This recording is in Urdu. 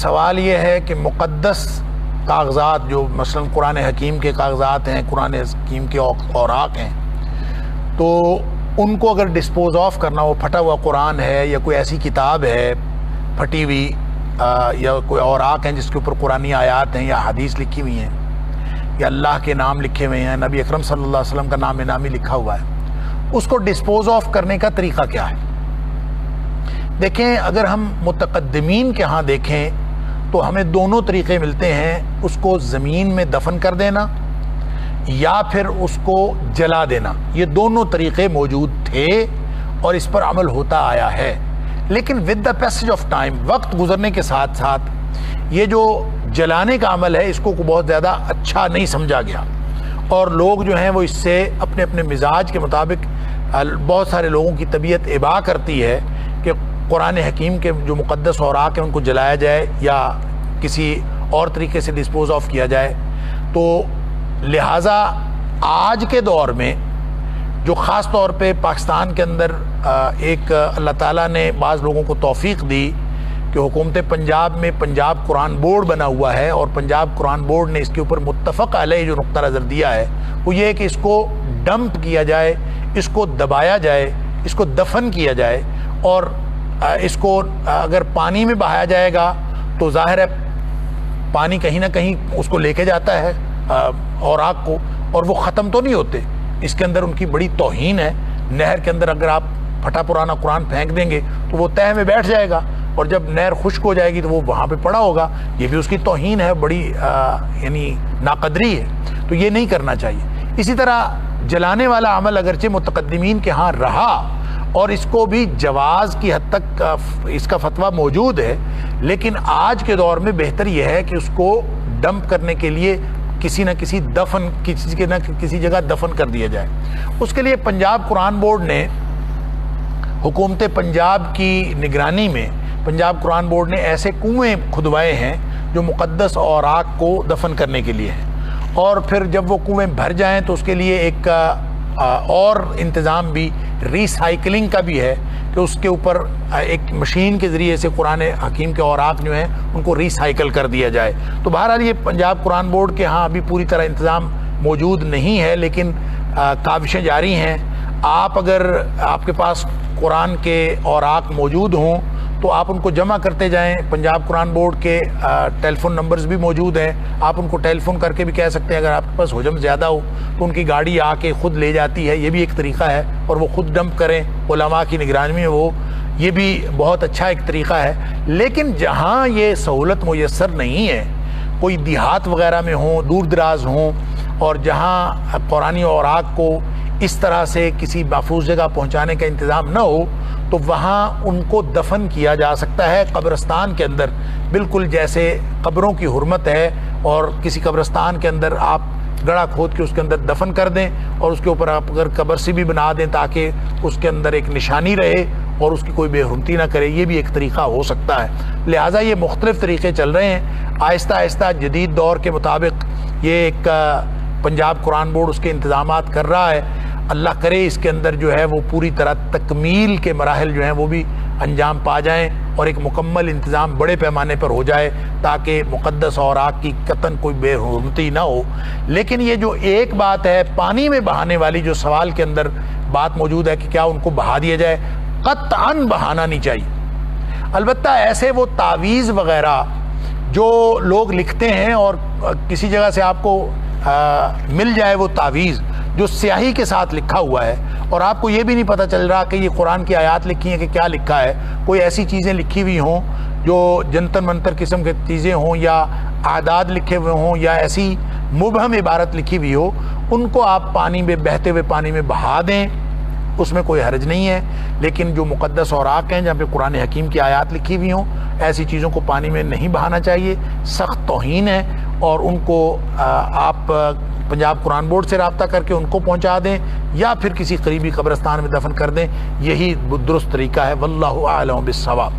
سوال یہ ہے کہ مقدس کاغذات جو مثلا قرآن حکیم کے کاغذات ہیں، قرآن حکیم کے اوراق ہیں، تو ان کو اگر ڈسپوز آف کرنا ہو، پھٹا ہوا قرآن ہے یا کوئی ایسی کتاب ہے پھٹی ہوئی یا کوئی اوراق ہیں جس کے اوپر قرآنی آیات ہیں یا حدیث لکھی ہوئی ہیں یا اللہ کے نام لکھے ہوئے ہیں، نبی اکرم صلی اللہ علیہ وسلم کا نام نامی لکھا ہوا ہے، اس کو ڈسپوز آف کرنے کا طریقہ کیا ہے؟ دیکھیں، اگر ہم متقدمین کے ہاں دیکھیں تو ہمیں دونوں طریقے ملتے ہیں، اس کو زمین میں دفن کر دینا یا پھر اس کو جلا دینا۔ یہ دونوں طریقے موجود تھے اور اس پر عمل ہوتا آیا ہے، لیکن with the passage of time, وقت گزرنے کے ساتھ ساتھ یہ جو جلانے کا عمل ہے اس کو بہت زیادہ اچھا نہیں سمجھا گیا، اور لوگ جو ہیں وہ اس سے اپنے اپنے مزاج کے مطابق، بہت سارے لوگوں کی طبیعت ابا کرتی ہے کہ قرآن حکیم کے جو مقدس اوراق ہیں ان کو جلایا جائے یا کسی اور طریقے سے ڈسپوز آف کیا جائے۔ تو لہٰذا آج کے دور میں جو خاص طور پہ پاکستان کے اندر ایک اللہ تعالیٰ نے بعض لوگوں کو توفیق دی کہ حکومت پنجاب میں پنجاب قرآن بورڈ بنا ہوا ہے، اور پنجاب قرآن بورڈ نے اس کے اوپر متفق علیہ جو نقطہ نظر دیا ہے وہ یہ ہے کہ اس کو ڈمپ کیا جائے، اس کو دبایا جائے، اس کو دفن کیا جائے، اور اس کو اگر پانی میں بہایا جائے گا تو ظاہر ہے پانی کہیں نہ کہیں اس کو لے کے جاتا ہے اوراق کو، اور وہ ختم تو نہیں ہوتے، اس کے اندر ان کی بڑی توہین ہے۔ نہر کے اندر اگر آپ پھٹا پرانا قرآن پھینک دیں گے تو وہ تہہ میں بیٹھ جائے گا، اور جب نہر خشک ہو جائے گی تو وہ وہاں پہ پڑا ہوگا، یہ بھی اس کی توہین ہے، بڑی یعنی ناقدری ہے، تو یہ نہیں کرنا چاہیے۔ اسی طرح جلانے والا عمل اگرچہ متقدمین کے ہاں رہا اور اس کو بھی جواز کی حد تک اس کا فتویٰ موجود ہے، لیکن آج کے دور میں بہتر یہ ہے کہ اس کو ڈمپ کرنے کے لیے کسی نہ کسی جگہ دفن کر دیا جائے۔ اس کے لیے پنجاب قرآن بورڈ نے حکومت پنجاب کی نگرانی میں پنجاب قرآن بورڈ نے ایسے کنویں کھدوائے ہیں جو مقدس اوراق کو دفن کرنے کے لیے ہیں، اور پھر جب وہ کنویں بھر جائیں تو اس کے لیے ایک اور انتظام بھی ری سائیکلنگ کا بھی ہے کہ اس کے اوپر ایک مشین کے ذریعے سے قرآن حکیم کے اوراق جو ہیں ان کو ری سائیکل کر دیا جائے۔ تو بہرحال یہ پنجاب قرآن بورڈ کے ہاں ابھی پوری طرح انتظام موجود نہیں ہے، لیکن کاوشیں جاری ہیں۔ اگر آپ کے پاس قرآن کے اوراق موجود ہوں تو آپ ان کو جمع کرتے جائیں۔ پنجاب قرآن بورڈ کے ٹیلی فون نمبرز بھی موجود ہیں، آپ ان کو ٹیلی فون کر کے بھی کہہ سکتے ہیں۔ اگر آپ کے پاس حجم زیادہ ہو تو ان کی گاڑی آ کے خود لے جاتی ہے، یہ بھی ایک طریقہ ہے، اور وہ خود ڈمپ کریں علماء کی نگرانی میں، وہ یہ بھی بہت اچھا ایک طریقہ ہے۔ لیکن جہاں یہ سہولت میسر نہیں ہے، کوئی دیہات وغیرہ میں ہوں، دور دراز ہوں، اور جہاں قرآنی اوراق کو اس طرح سے کسی محفوظ جگہ پہنچانے کا انتظام نہ ہو، تو وہاں ان کو دفن کیا جا سکتا ہے قبرستان کے اندر، بالکل جیسے قبروں کی حرمت ہے، اور کسی قبرستان کے اندر آپ گڑھا کھود کے اس کے اندر دفن کر دیں، اور اس کے اوپر آپ اگر قبر سی بھی بنا دیں تاکہ اس کے اندر ایک نشانی رہے اور اس کی کوئی بے حرمتی نہ کرے، یہ بھی ایک طریقہ ہو سکتا ہے۔ لہٰذا یہ مختلف طریقے چل رہے ہیں، آہستہ آہستہ جدید دور کے مطابق یہ ایک پنجاب قرآن بورڈ اس کے انتظامات کر رہا ہے۔ اللہ کرے اس کے اندر جو ہے وہ پوری طرح تکمیل کے مراحل جو ہیں وہ بھی انجام پا جائیں، اور ایک مکمل انتظام بڑے پیمانے پر ہو جائے تاکہ مقدس اوراق کی قطعاً کوئی بے حرمتی نہ ہو۔ لیکن یہ جو ایک بات ہے پانی میں بہانے والی، جو سوال کے اندر بات موجود ہے کہ کیا ان کو بہا دیا جائے، قطعاً بہانا نہیں چاہیے۔ البتہ ایسے وہ تعویذ وغیرہ جو لوگ لکھتے ہیں اور کسی جگہ سے آپ کو مل جائے وہ تعویذ جو سیاہی کے ساتھ لکھا ہوا ہے، اور آپ کو یہ بھی نہیں پتہ چل رہا کہ یہ قرآن کی آیات لکھی ہیں کہ کیا لکھا ہے، کوئی ایسی چیزیں لکھی ہوئی ہوں جو جنتر منتر قسم کی چیزیں ہوں، یا اعداد لکھے ہوئے ہوں، یا ایسی مبہم عبارت لکھی ہوئی ہو، ان کو آپ پانی میں، بہتے ہوئے پانی میں بہا دیں، اس میں کوئی حرج نہیں ہے۔ لیکن جو مقدس اوراق ہیں جہاں پہ قرآن حکیم کی آیات لکھی ہوئی ہوں، ایسی چیزوں کو پانی میں نہیں بہانا چاہیے، سخت توہین ہے، اور ان کو آپ پنجاب قرآن بورڈ سے رابطہ کر کے ان کو پہنچا دیں، یا پھر کسی قریبی قبرستان میں دفن کر دیں، یہی درست طریقہ ہے۔ واللہ اعلم بالصواب۔